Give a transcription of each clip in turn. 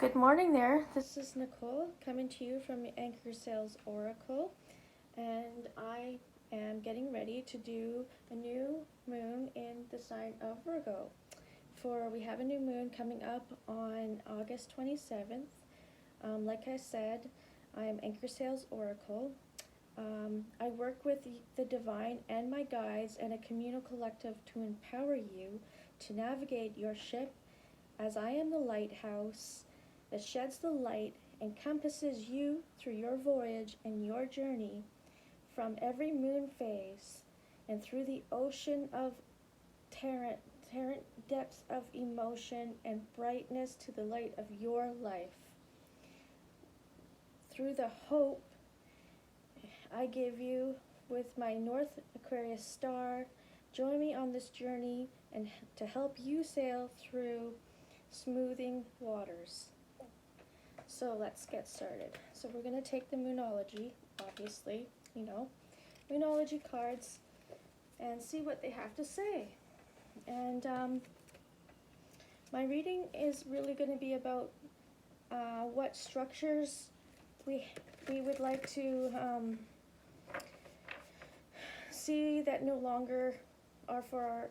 Good morning there. This is Nicole coming to you from the Anchorsails Oracle, and I am getting ready to do a new moon in the sign of Virgo. We have a new moon coming up on August 27th. Like I said, I am Anchorsails Oracle. I work with the divine and my guides and a communal collective to empower you to navigate your ship, as I am the lighthouse that sheds the light, encompasses you through your voyage and your journey from every moon phase and through the ocean of tarrant depths of emotion and brightness to the light of your life. Through the hope I give you with my North Aquarius Star, join me on this journey and to help you sail through smoothing waters. So let's get started. So we're going to take the Moonology, obviously, Moonology cards, and see what they have to say. And my reading is really going to be about what structures we would like to see that no longer are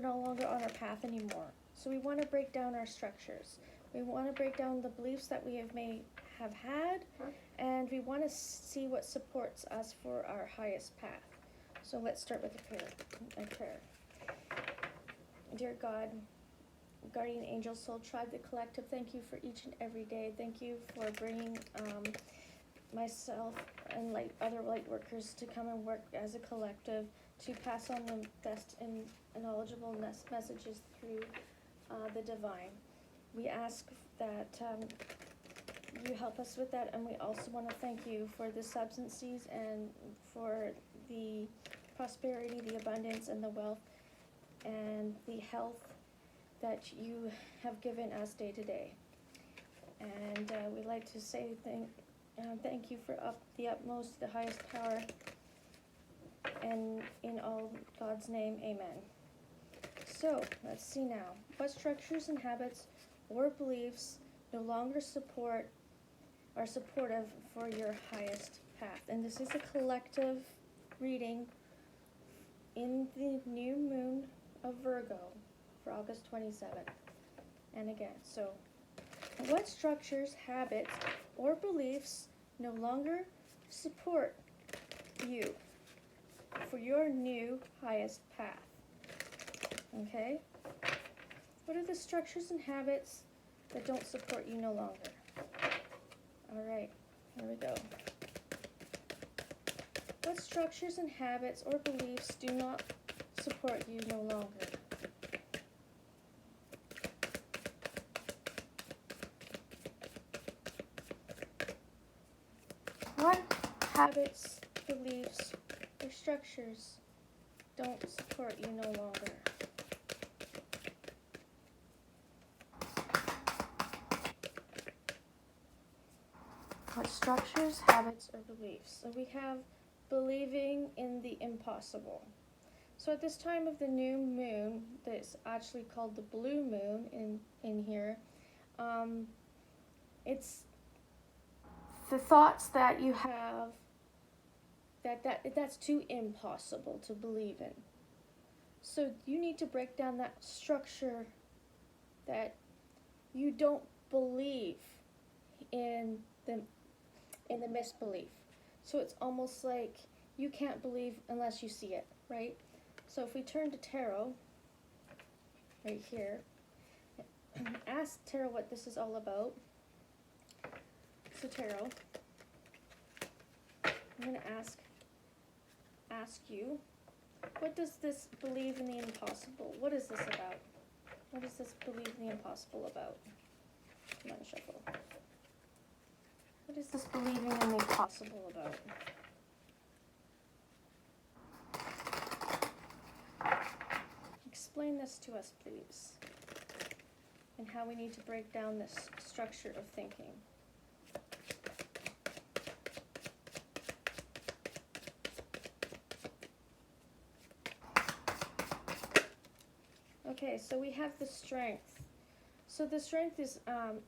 no longer on our path anymore. So we want to break down our structures. We want to break down the beliefs that we may have had, and we want to see what supports us for our highest path. So let's start with a prayer. Dear God, guardian angel, soul tribe, the collective, thank you for each and every day. Thank you for bringing myself and other light workers to come and work as a collective to pass on the best and knowledgeable messages through the divine. We ask that you help us with that, and we also want to thank you for the substances and for the prosperity, the abundance, and the wealth, and the health that you have given us day to day. And we'd like to say thank you for the utmost, the highest power, and in all God's name, amen. So let's see now. What structures and habits or beliefs no longer are supportive for your highest path? And this is a collective reading in the new moon of Virgo for August 27th. And again, so what structures, habits, or beliefs no longer support you for your new highest path? Okay? What are the structures and habits that don't support you no longer? All right, here we go. What structures and habits or beliefs do not support you no longer? What habits, beliefs, or structures don't support you no longer? What structures, habits, or beliefs? So we have believing in the impossible. So at this time of the new moon, that's actually called the blue moon in here, it's the thoughts that you have that's too impossible to believe in. So you need to break down that structure that you don't believe in the misbelief. So it's almost like you can't believe unless you see it, right? So if we turn to tarot, right here, ask tarot what this is all about. So tarot, I'm going to ask you, what does this believe in the impossible? What is this about? What does this believe in the impossible about? Come on, shuffle. What is this believing in the impossible about? Explain this to us, please, and how we need to break down this structure of thinking. Okay, so we have the strength. So the strength is,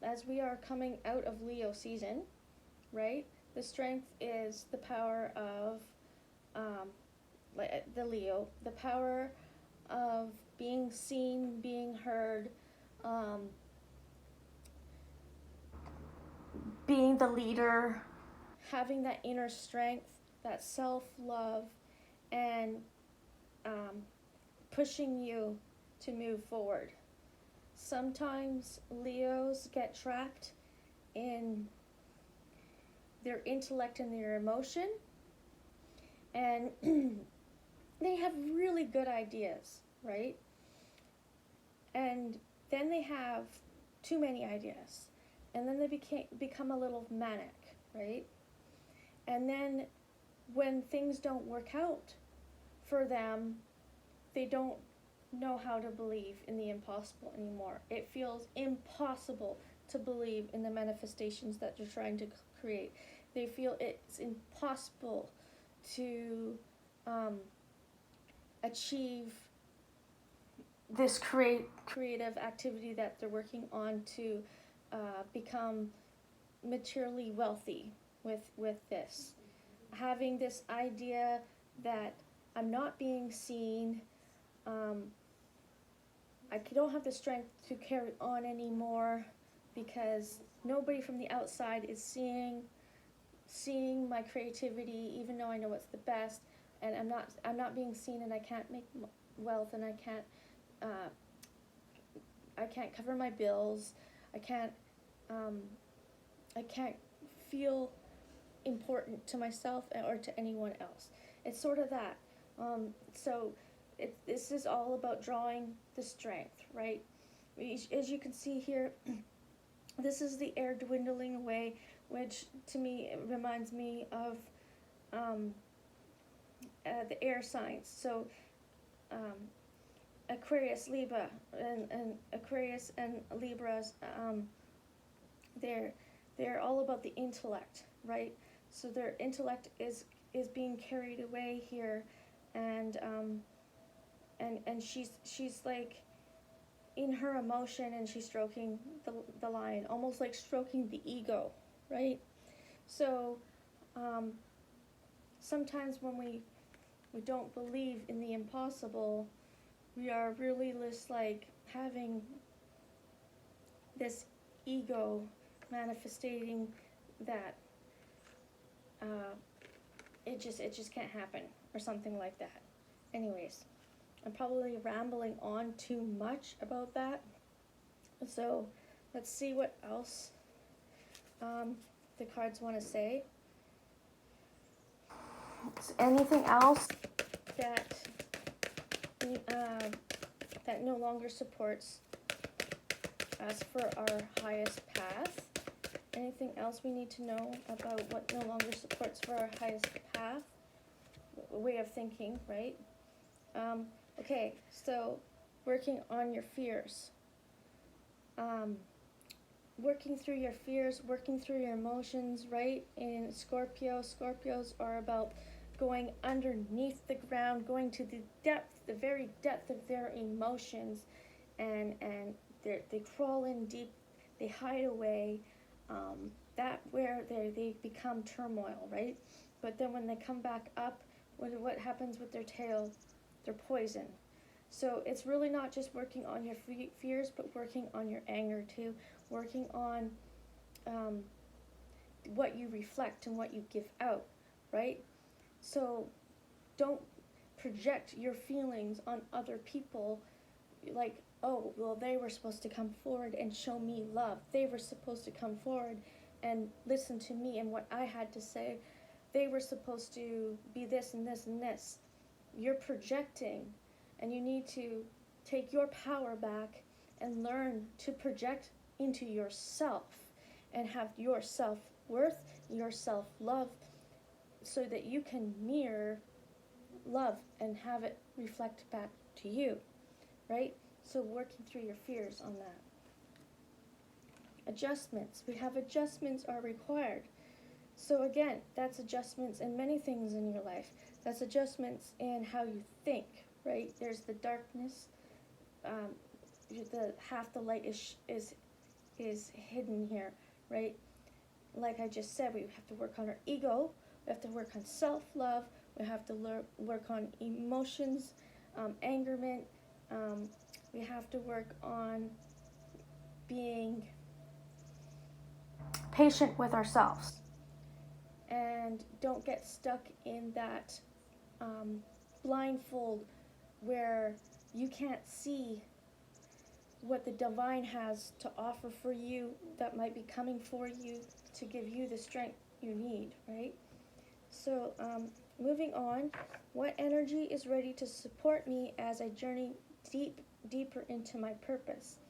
as we are coming out of Leo season, right? The strength is the power of the Leo, the power of being seen, being heard, being the leader, having that inner strength, that self-love, and pushing you to move forward. Sometimes Leos get trapped in their intellect and their emotion, and they have really good ideas, right? And then they have too many ideas, and then they become a little manic, right? And then when things don't work out for them, they don't know how to believe in the impossible anymore. It feels impossible to believe in the manifestations that they're trying to create. They feel it's impossible to achieve this creative activity that they're working on to become materially wealthy with this. Having this idea that I'm not being seen, I don't have the strength to carry on anymore because nobody from the outside is seeing my creativity, even though I know it's the best, and I'm not being seen, and I can't make wealth, and I can't cover my bills. I can't feel important to myself or to anyone else. It's sort of that. So this is all about drawing the strength, right? As you can see here, this is the air dwindling away, which to me it reminds me of the air signs. So Aquarius, Libra, and Aquarius and Libras, they're all about the intellect, right? So their intellect is being carried away here, and she's like in her emotion, and she's stroking the lion, almost like stroking the ego, right? So sometimes when we don't believe in the impossible, we are really just like having this ego manifesting that it just can't happen, or something like that. Anyways, I'm probably rambling on too much about that. So let's see what else the cards want to say. Anything else that that no longer supports us for our highest path? Anything else we need to know about what no longer supports for our highest path? Way of thinking, right? Okay, so working on your fears. Working through your fears, working through your emotions, right? In Scorpio, Scorpios are about going underneath the ground, going to the depth, the very depth of their emotions, and they crawl in deep, they hide away, that where they become turmoil, right? But then when they come back up, what happens with their tail? They're poison. So it's really not just working on your fears, but working on your anger too, working on what you reflect and what you give out, right? So don't project your feelings on other people like, oh, well, they were supposed to come forward and show me love. They were supposed to come forward and listen to me and what I had to say. They were supposed to be this and this and this. You're projecting, and you need to take your power back and learn to project into yourself and have your self-worth, your self-love, so that you can mirror love and have it reflect back to you, right? So working through your fears on that. Adjustments. We have adjustments are required. So again, that's adjustments in many things in your life. That's adjustments in how you think, right? There's the darkness. The half the light is is hidden here, right? Like I just said, we have to work on our ego, we have to work on self-love, we have to work on emotions, angerment, we have to work on being patient with ourselves, and don't get stuck in that blindfold where you can't see what the divine has to offer for you that might be coming for you to give you the strength you need, right? So moving on, what energy is ready to support me as I journey deeper into my purpose?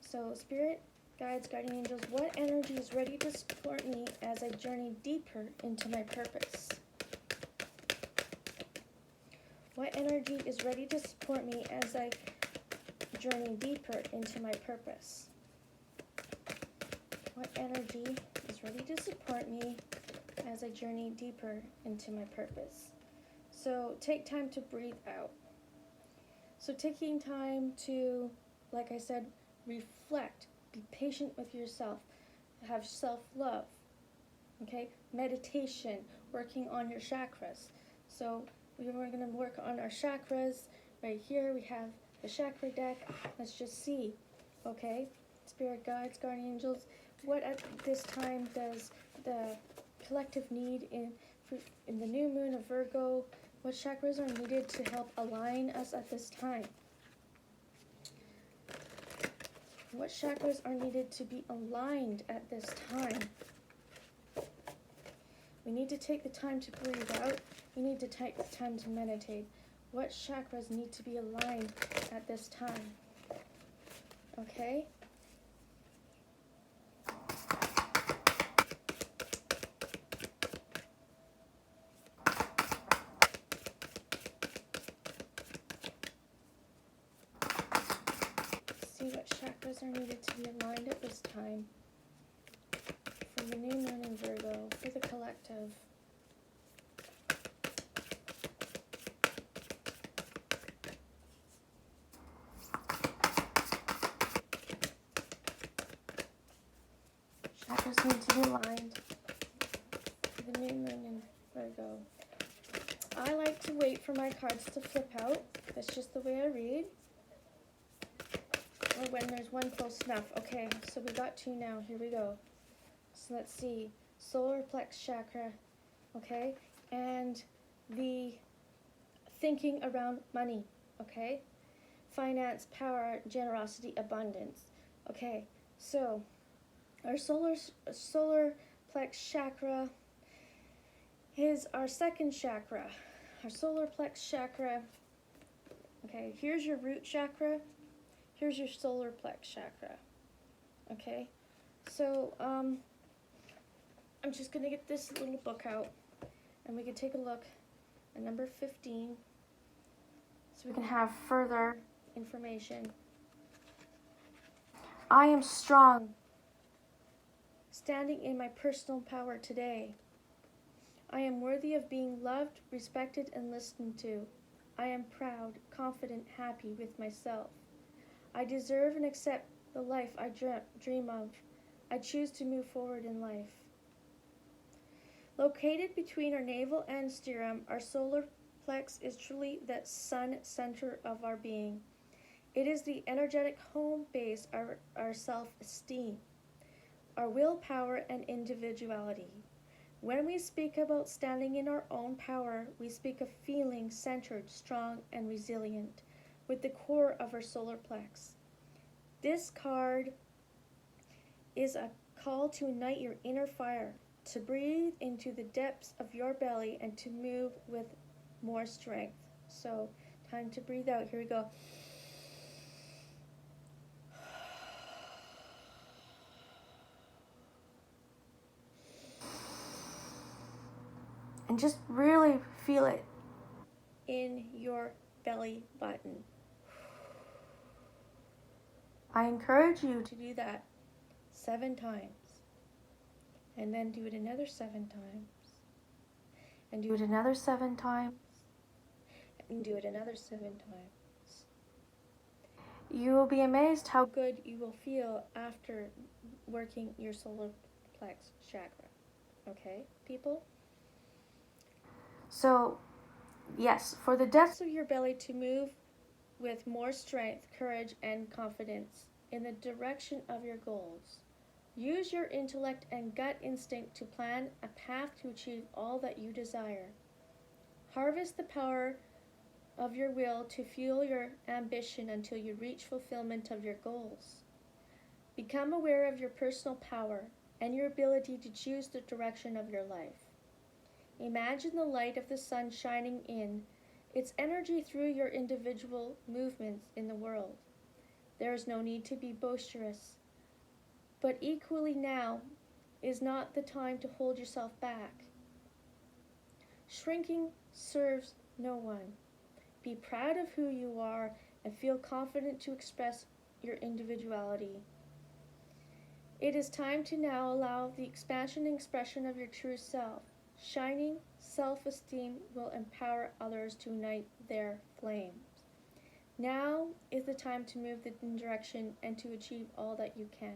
So spirit, guides, guardian angels, what energy is ready to support me as I journey deeper into my purpose? What energy is ready to support me as I journey deeper into my purpose? What energy is ready to support me as I journey deeper into my purpose? So take time to breathe out. So taking time to, like I said, reflect, be patient with yourself, have self-love, okay? Meditation, working on your chakras. So we're going to work on our chakras. Right here we have the chakra deck. Let's just see, okay? Spirit guides, guardian angels, what at this time does the collective need in the new moon of Virgo? What chakras are needed to help align us at this time? What chakras are needed to be aligned at this time? We need to take the time to breathe out. We need to take the time to meditate. What chakras need to be aligned at this time? Okay? See what chakras are needed to be aligned at this time for the new moon in Virgo, for the collective. Chakras need to be aligned for the new moon in Virgo. I like to wait for my cards to flip out. That's just the way I read. Or when there's one close enough. Okay, so we got two now. Here we go. So let's see. Solar plex chakra. Okay, and the thinking around money. Okay, finance, power, generosity, abundance. Okay, so our solar plex chakra is our second chakra. Our solar plex chakra. Okay, here's your root chakra. Here's your solar plex chakra. Okay, so I'm just gonna get this little book out, and we can take a look at number 15, so we can have further information. I am strong, standing in my personal power today. I am worthy of being loved, respected, and listened to. I am proud, confident, happy with myself. I deserve and accept the life I dream of. I choose to move forward in life. Located between our navel and sternum, our solar plex is truly the sun center of our being. It is the energetic home base of our self-esteem, our willpower, and individuality. When we speak about standing in our own power, we speak of feeling centered, strong, and resilient, with the core of our solar plex. This card is a call to ignite your inner fire, to breathe into the depths of your belly, and to move with more strength. So, time to breathe out. Here we go. And just really feel it in your belly button. I encourage you to do that 7 times. And then do it another 7 times. And do it another 7 times. And do it another 7 times. You will be amazed how good you will feel after working your solar plex chakra. Okay, people? So, yes, for the depths of your belly to move with more strength, courage, and confidence in the direction of your goals. Use your intellect and gut instinct to plan a path to achieve all that you desire. Harvest the power of your will to fuel your ambition until you reach fulfillment of your goals. Become aware of your personal power and your ability to choose the direction of your life. Imagine the light of the sun shining in, its energy through your individual movements in the world. There is no need to be boisterous, but equally now is not the time to hold yourself back. Shrinking serves no one. Be proud of who you are and feel confident to express your individuality. It is time to now allow the expansion and expression of your true self. Shining self-esteem will empower others to ignite their flames. Now is the time to move in direction and to achieve all that you can.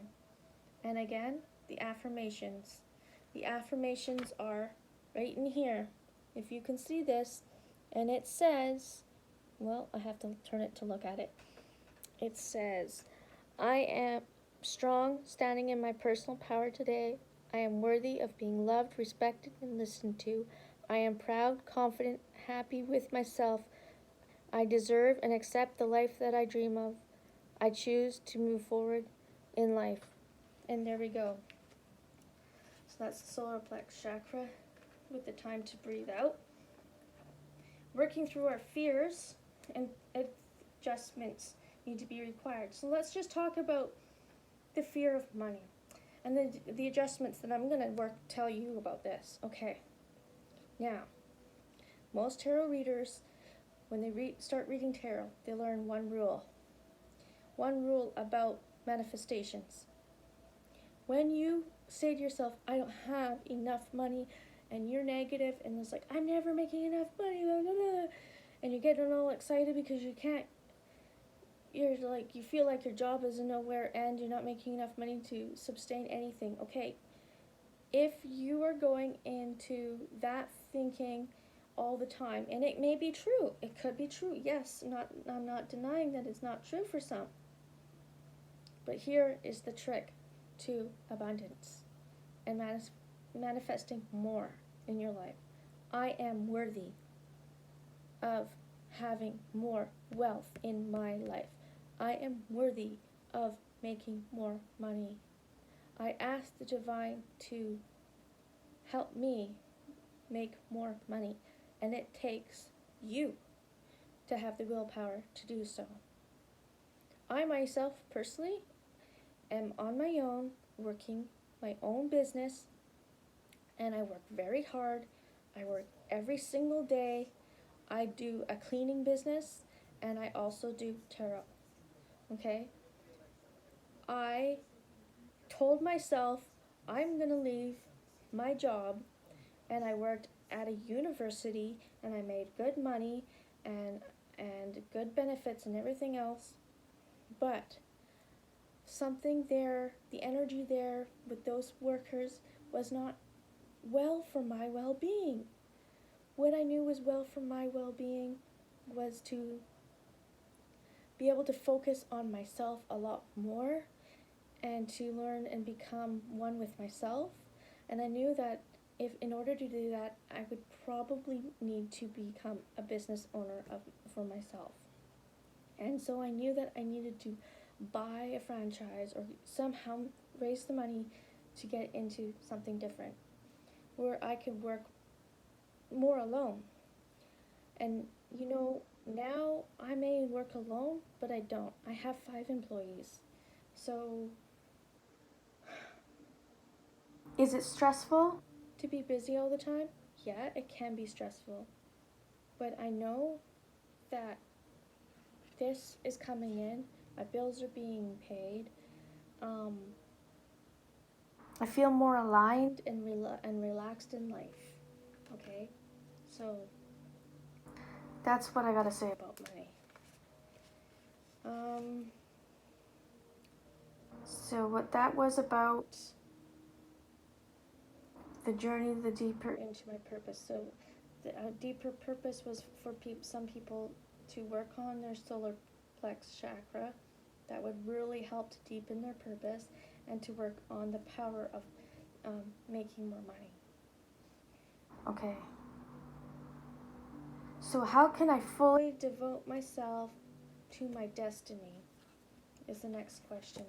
And again, the affirmations. The affirmations are right in here. If you can see this, and it says, well, I have to turn it to look at it. It says, I am strong, standing in my personal power today. I am worthy of being loved, respected, and listened to. I am proud, confident, happy with myself. I deserve and accept the life that I dream of. I choose to move forward in life. And there we go. So that's the solar plex chakra with the time to breathe out. Working through our fears and adjustments need to be required. So let's just talk about the fear of money and the adjustments that I'm going to tell you about this. Okay. Now, most tarot readers, when they start reading tarot, they learn one rule. One rule about manifestations. When you say to yourself, I don't have enough money, and you're negative, and it's like, I'm never making enough money, blah, blah, blah, and you're getting all excited because you can't, you feel like your job is nowhere and you're not making enough money to sustain anything. Okay, if you are going into that thinking all the time, and it may be true, it could be true, yes, I'm not denying that it's not true for some, but here is the trick to abundance and manifesting more in your life. I am worthy of having more wealth in my life. I am worthy of making more money. I ask the divine to help me make more money, and it takes you to have the willpower to do so. I myself personally am on my own, working my own business, and I work very hard. I work every single day. I do a cleaning business, and I also do tarot. Okay? I told myself I'm going to leave my job, and I worked at a university, and I made good money and good benefits and everything else, but something there, the energy there with those workers was not well for my well-being. What I knew was well for my well-being was to be able to focus on myself a lot more and to learn and become one with myself. And I knew that if in order to do that, I would probably need to become a business owner for myself. And so I knew that I needed to buy a franchise or somehow raise the money to get into something different where I could work more alone. And now I may work alone, but I don't. I have 5 employees. So is it stressful to be busy all the time? Yeah, it can be stressful. But I know that this is coming in. My bills are being paid. I feel more aligned and relaxed in life. Okay? So that's what I gotta say about money. So what that was about, the journey, the deeper into my purpose. So the deeper purpose was for some people to work on their solar plex chakra. That would really help to deepen their purpose, and to work on the power of making more money. Okay. So how can I fully devote myself to my destiny is the next question.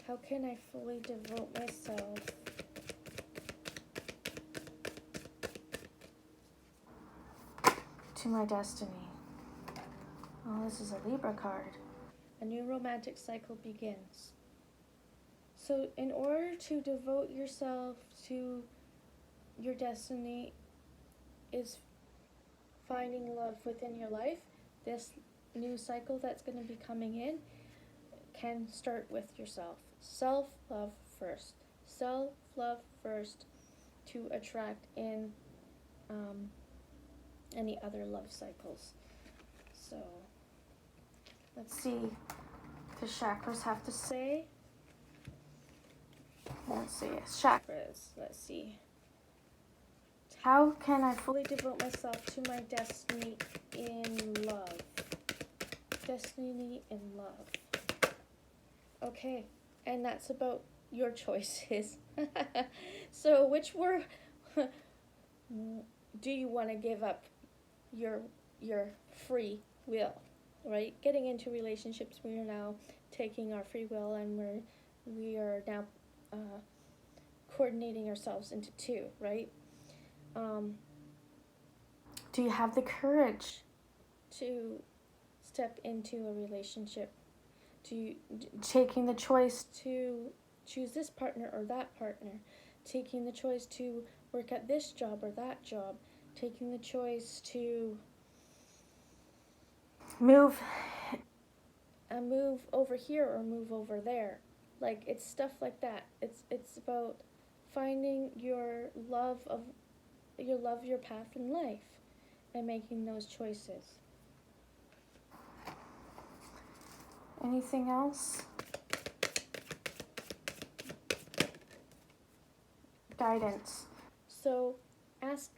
How can I fully devote myself to my destiny? Oh, this is a Libra card. A new romantic cycle begins. So in order to devote yourself to your destiny is finding love within your life. This new cycle that's going to be coming in can start with yourself. Self-love first. Self-love first to attract in any other love cycles. So let's see what the chakras have to say. Let's see, chakras. Let's see. How can I fully devote myself to my destiny in love? Destiny in love. Okay, and that's about your choices. So which word do you want to give up your free will, right? Getting into relationships, we are now taking our free will, and we are now coordinating ourselves into two, right? Do you have the courage to step into a relationship? Taking the choice to choose this partner or that partner, taking the choice to work at this job or that job, taking the choice to move over here or move over there. Like, it's stuff like that. It's about finding your path in life and making those choices. Anything else? Guidance. So ask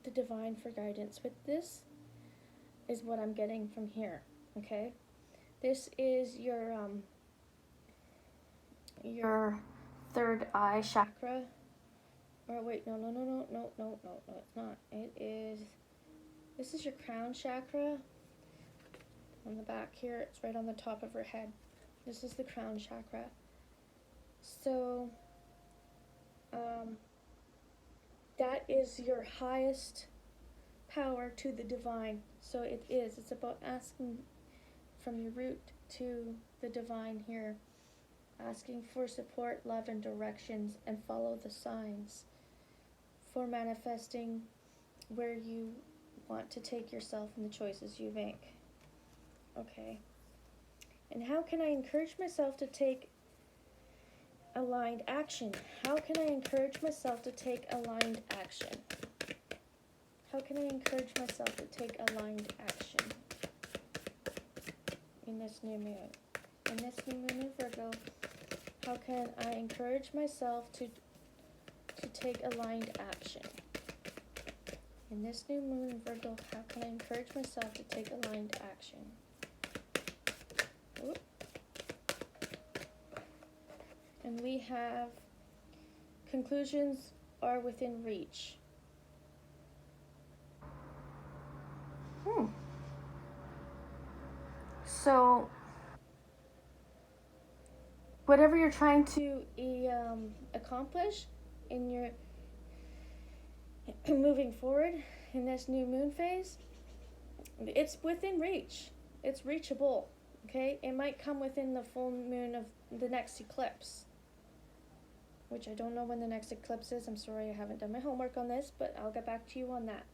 the divine for guidance. But this is what I'm getting from here, okay? This is your third eye chakra. Or wait, no, it's not. This is your crown chakra. On the back here, it's right on the top of her head. This is the crown chakra. So, that is your highest power to the divine. So it's about asking from your root to the divine here. Asking for support, love, and directions, and follow the signs for manifesting where you want to take yourself and the choices you make. Okay. And how can I encourage myself to take aligned action? How can I encourage myself to take aligned action? How can I encourage myself to take aligned action in this new moon? In this new moon in Virgo, how can I encourage myself to take aligned action? In this new moon in Virgo, how can I encourage myself to take aligned action? Ooh. And we have conclusions are within reach. So, whatever you're trying to accomplish in your moving forward in this new moon phase, it's within reach. It's reachable, okay? It might come within the full moon of the next eclipse, which I don't know when the next eclipse is. I'm sorry I haven't done my homework on this, but I'll get back to you on that.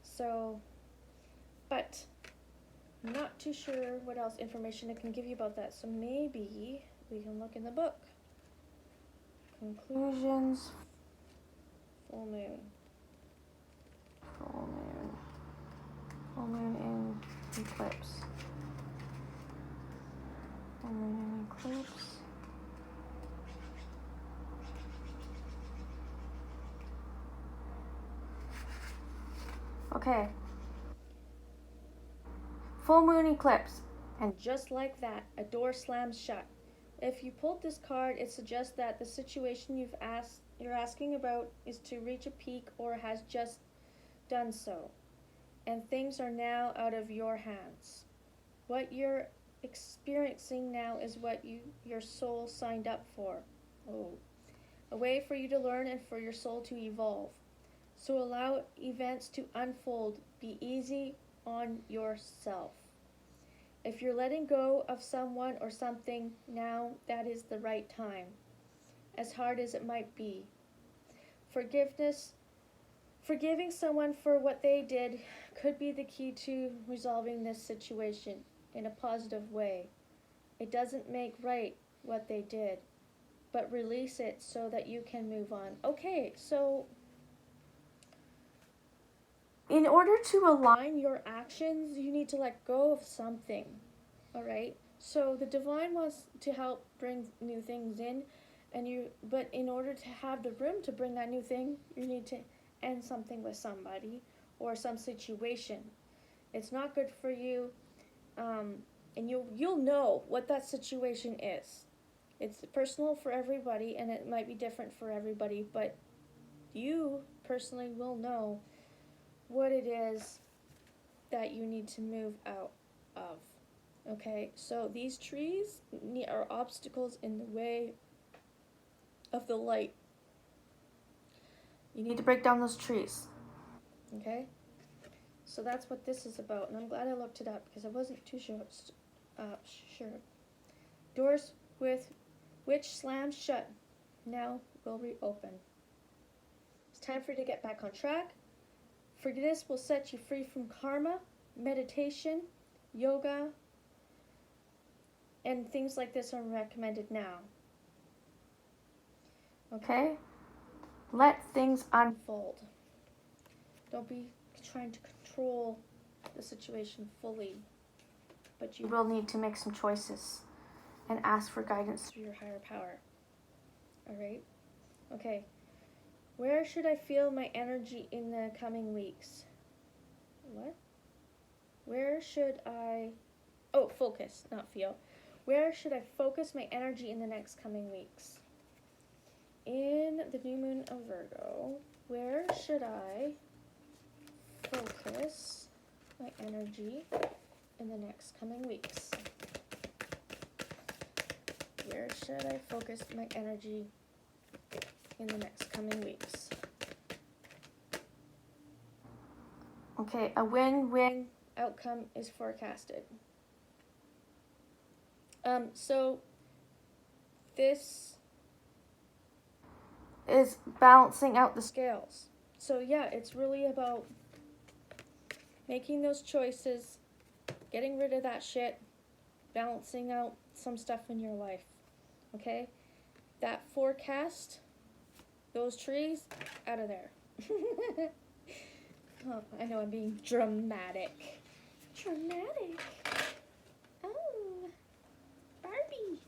So, but I'm not too sure what else information I can give you about that. So maybe we can look in the book. Conclusions. Full moon. Full moon. Full moon in eclipse. Full moon in eclipse. Okay. Full moon eclipse. And just like that, a door slams shut. If you pulled this card, it suggests that the situation you're asking about is to reach a peak or has just done so, and things are now out of your hands. What you're experiencing now is what your soul signed up for. Oh, a way for you to learn and for your soul to evolve. So allow events to unfold. Be easy on yourself. If you're letting go of someone or something now, that is the right time, as hard as it might be. Forgiving someone for what they did could be the key to resolving this situation in a positive way. It doesn't make right what they did, but release it so that you can move on. Okay, so in order to align your actions, you need to let go of something, all right? So the divine wants to help bring new things in, but in order to have the room to bring that new thing, you need to end something with somebody or some situation. It's not good for you, and you'll know what that situation is. It's personal for everybody, and it might be different for everybody, but you personally will know what it is that you need to move out of. Okay, so these trees are obstacles in the way of the light. You need to break down those trees. Okay, so that's what this is about, and I'm glad I looked it up because I wasn't too sure. Doors with which slammed shut now will reopen. It's time for you to get back on track. Forgiveness will set you free from karma, meditation, yoga, and things like this are recommended now. Okay? Let things unfold. Don't be trying to control the situation fully, but you will need to make some choices and ask for guidance through your higher power. All right? Okay. Where should I feel my energy in the coming weeks? What? Where should I... Oh, focus, not feel. Where should I focus my energy in the next coming weeks? In the new moon of Virgo, where should I focus my energy in the next coming weeks? Where should I focus my energy in the next coming weeks? Okay, a win-win outcome is forecasted. So this is balancing out the scales. So yeah, it's really about making those choices, getting rid of that shit, balancing out some stuff in your life. Okay? That forecast, those trees, out of there. Oh, I know I'm being dramatic. Dramatic? Oh, Barbie.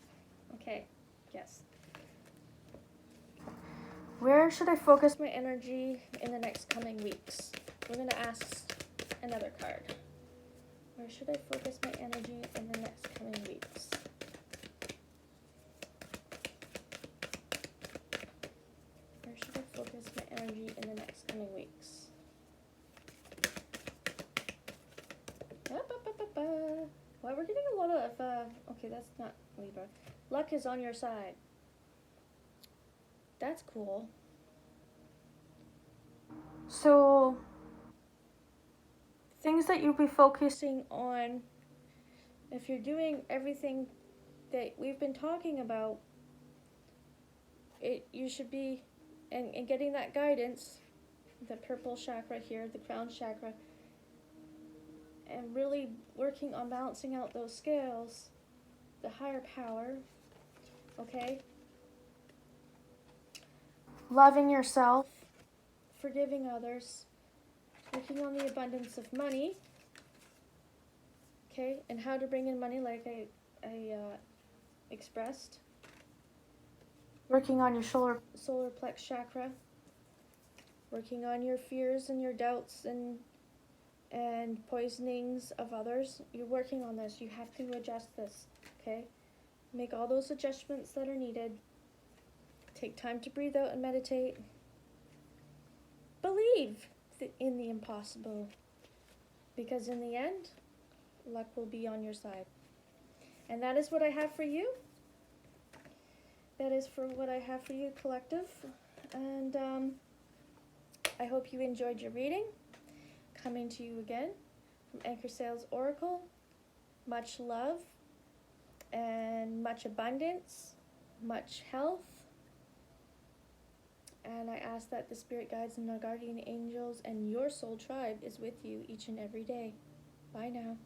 Okay, yes. Where should I focus my energy in the next coming weeks? We're going to ask another card. Where should I focus my energy in the next coming weeks? Where should I focus my energy in the next coming weeks? Well, we're getting a lot of, okay, that's not Libra. Luck is on your side. That's cool. So, things that you'll be focusing on, if you're doing everything that we've been talking about, you should be, and getting that guidance, the purple chakra here, the crown chakra, and really working on balancing out those scales, the higher power, okay? Loving yourself, forgiving others, working on the abundance of money, okay? And how to bring in money like I expressed. Working on your solar plex chakra, working on your fears and your doubts and and poisonings of others. You're working on this. You have to adjust this, okay? Make all those adjustments that are needed. Take time to breathe out and meditate. Believe in the impossible, because in the end, luck will be on your side. And that is what I have for you. That is for what I have for you, collective. And I hope you enjoyed your reading. Coming to you again from Anchorsails Oracle. Much love and much abundance, much health. And I ask that the spirit guides and the guardian angels and your soul tribe is with you each and every day. Bye now.